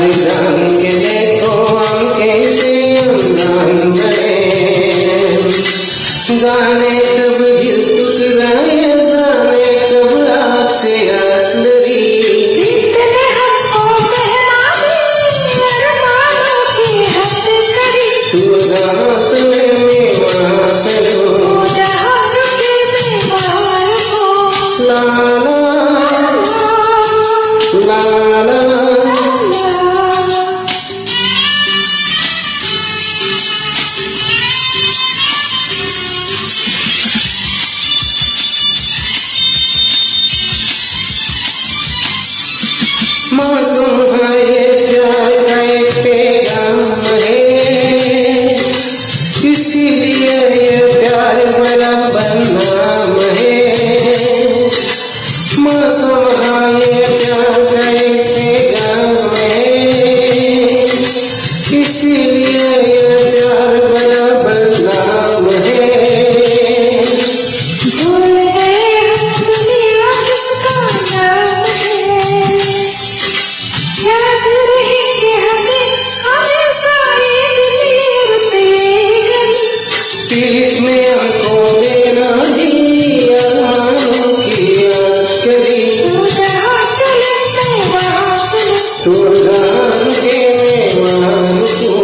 जान के देखो हम कैसे अनजान बने, जाने कब दिल टुकराए, जाने कब आपसे याद लगी। इतने हमको कहना भी अरमानों की हद करी, तू जहाँ समय में वहाँ चलो, तू जहाँ रुके मैं वहाँ रुकूं। ला ला ला ला ला। मासूम है ये प्यार का एक पैगाम है, इसीलिए ये प्यार बड़ा बदनाम है। मासूम है ये प्यार का एक पैगाम है, इसीलिए ये प्यार बड़ा बदनाम है। भूल गए हम दुनिया किसका नाम है, याद रहेंगे हमें हमेशा ये दिल रुते। पीठ में हमको देना दी अरमानों की याद करी, तू जहाँ चले मैं वहाँ चलूं। तू जान के मैं वहाँ रुकूं।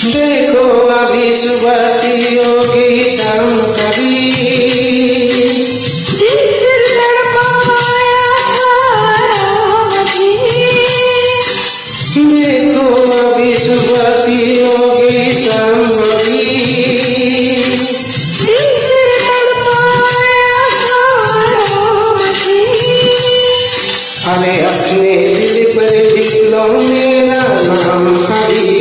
देखो अभी सुबह की होगी शाम कभी, दिल फिर तड़पाया था मुझे। देखो अभी सुबह की होगी शाम कभी, दिल फिर तड़पाया था मुझे। अरे अपने दिल पर लिख लो मेरा नाम खड़ी,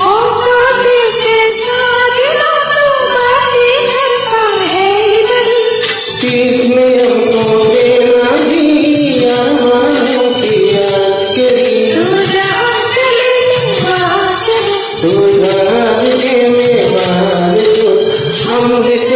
और छोटे से साजना तो बातें करता है इधर। पीठ में हमको देना दी अरमानों की याद करी, तू जहाँ चले मैं वहाँ चलूं। तू जान के मैं बाहर को हम जिस